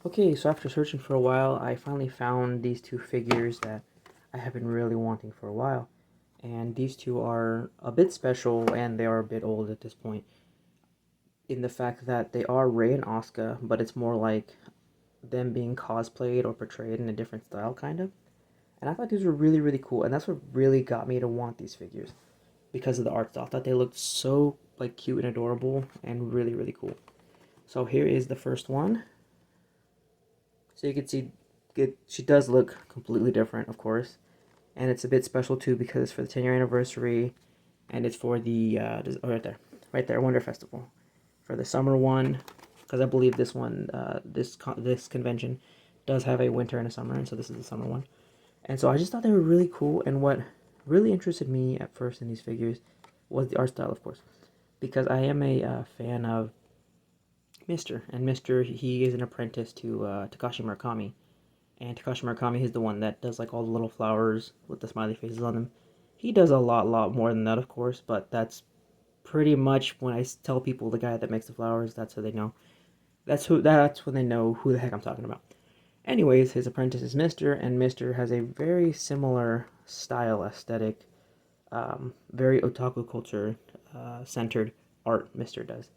Okay, so after searching for a while, I finally found these two figures that I have been really wanting for a while. And these two are a bit special and they are a bit old at this point in the fact that they are Rey and Asuka, but it's more like them being cosplayed or portrayed in a different style, kind of. And I thought these were really, really cool, and that's what really got me to want these figures because of the art style. I thought they looked so like cute and adorable and really, really cool. So here is the first one. So you can see she does look completely different, of course. And it's a bit special too because it's for the 10-year anniversary and it's for the, right there, Wonder Festival. For the summer one, because I believe this one, this convention does have a winter and a summer, and so this is the summer one. And so I just thought they were really cool, and what really interested me at first in these figures was the art style, of course, because I am a fan of Mr. And Mr. He is an apprentice to Takashi Murakami, and Takashi Murakami is the one that does like all the little flowers with the smiley faces on them. He does a lot more than that, of course, but that's pretty much when I tell people the guy that makes the flowers, that's who they know. That's when they know who the heck I'm talking about. Anyways, his apprentice is Mister, and Mister has a very similar style aesthetic, very otaku culture centered art. Mister does,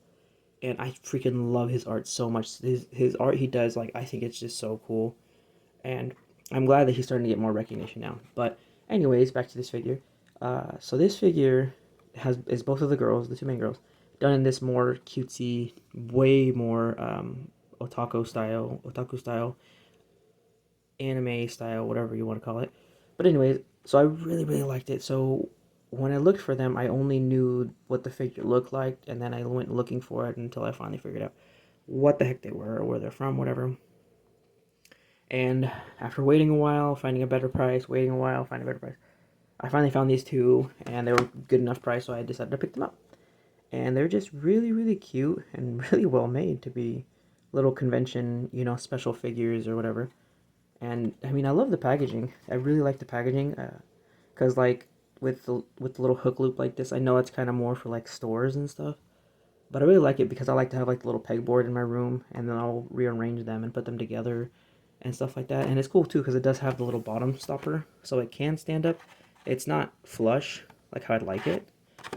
and I freaking love his art so much. His art he does, like, I think it's just so cool, and I'm glad that he's starting to get more recognition now. But anyways, back to this figure. So this figure is both of the girls, the two main girls, done in this more cutesy, way more otaku style, anime style, whatever you want to call it. But anyways, so I really liked it. So when I looked for them, I only knew what the figure looked like, and then I went looking for it until I finally figured out what the heck they were, or where they're from, whatever. And after waiting a while, finding a better price, waiting a while, finding a better price, I finally found these two, and they were good enough price, so I decided to pick them up. And they're just really cute and really well made to be little convention, special figures or whatever. And I mean, I love the packaging. I really like the packaging, cause like with the little hook loop like this, I know it's kind of more for like stores and stuff. But I really like it because I like to have like the little pegboard in my room, and then I'll rearrange them and put them together and stuff like that. And it's cool too because it does have the little bottom stopper, so it can stand up. It's not flush like how I'd like it.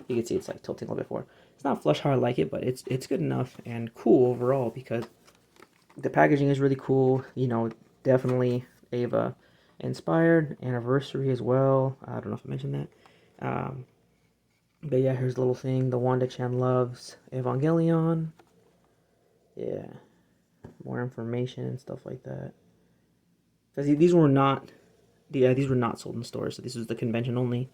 You can see it's like tilting a little bit forward. It's not flush how I like it, but it's good enough and cool overall because the packaging is really cool. Definitely Ava inspired. Anniversary as well. I don't know if I mentioned that. But yeah, here's a little thing. The Wanda-chan loves Evangelion. Yeah, more information and stuff like that. Because these were not sold in stores. So this was the convention only.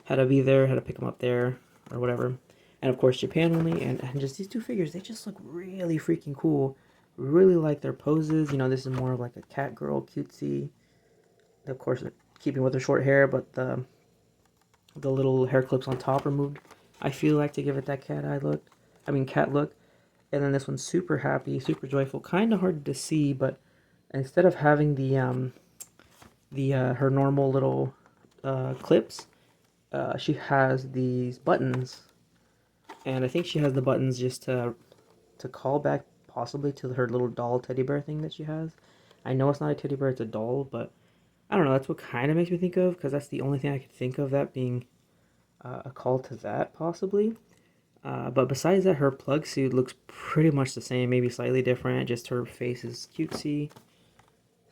Had to be there. Had to pick them up there or whatever. And of course Japan only. And just these two figures, they just look really freaking cool. Really like their poses. This is more of like a cat girl cutesy. Of course, they're keeping with her short hair, but the little hair clips on top removed. I feel like to give it that cat look. And then this one's super happy, super joyful. Kind of hard to see, but instead of having the her normal little clips, she has these buttons, and I think she has the buttons just to call back possibly to her little doll teddy bear thing that she has. I know it's not a teddy bear; it's a doll, but I don't know. That's what kind of makes me think of because that's the only thing I could think of that being a call to that possibly. But besides that, her plug suit looks pretty much the same, maybe slightly different. Just her face is cutesy.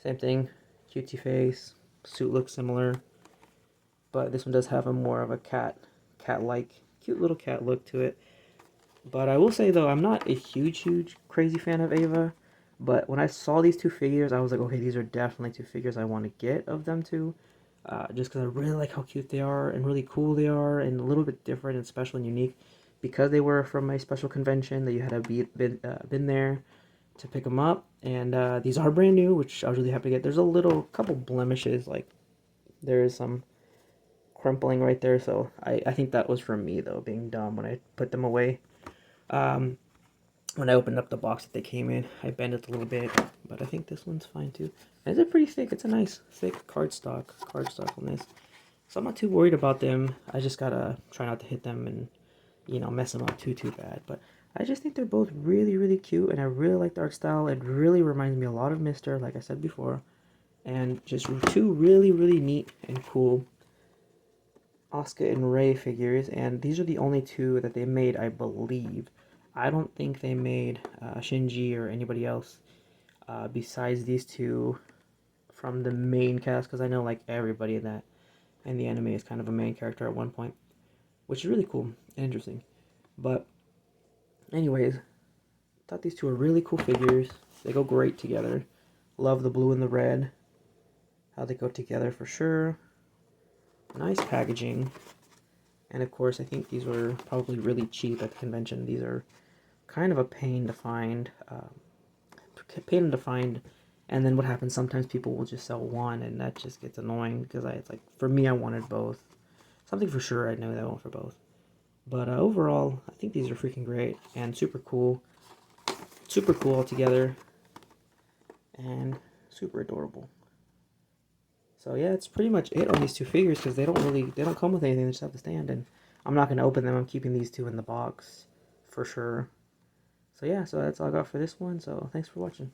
Same thing, cutesy face. Suit looks similar, but this one does have a more of a cat-like, cute little cat look to it. But I will say though, I'm not a huge, crazy fan of Ava. But when I saw these two figures, I was like, okay, these are definitely two figures I want to get of them two. Just because I really like how cute they are and really cool they are and a little bit different and special and unique. Because they were from a special convention that you had to been there to pick them up. And these are brand new, which I was really happy to get. There's a couple blemishes, like there is some crumpling right there. So I think that was from me though, being dumb when I put them away. Um, when I opened up the box that they came in, I bent it a little bit, but I think this one's fine too. And it's pretty thick. It's a nice thick cardstock on this. So I'm not too worried about them. I just gotta try not to hit them and mess them up too bad. But I just think they're both really, really cute, and I really like the art style. It really reminds me a lot of Mister, like I said before, and just two really, really neat and cool Asuka and Rei figures, and these are the only two that they made, I believe. I don't think they made Shinji or anybody else besides these two from the main cast, because I know like everybody in the anime is kind of a main character at one point, which is really cool and interesting. But anyways, thought these two are really cool figures. They go great together. Love the blue and the red. How they go together for sure. Nice packaging. And of course, I think these were probably really cheap at the convention. These are kind of a pain to find. And then what happens? Sometimes people will just sell one, and that just gets annoying because it's like for me, I wanted both. Something for sure, I know that I want for both. But overall, I think these are freaking great and super cool altogether, and super adorable. So yeah, it's pretty much it on these two figures because they don't come with anything. They just have the stand, and I'm not gonna open them. I'm keeping these two in the box for sure. So yeah, so that's all I got for this one. So thanks for watching.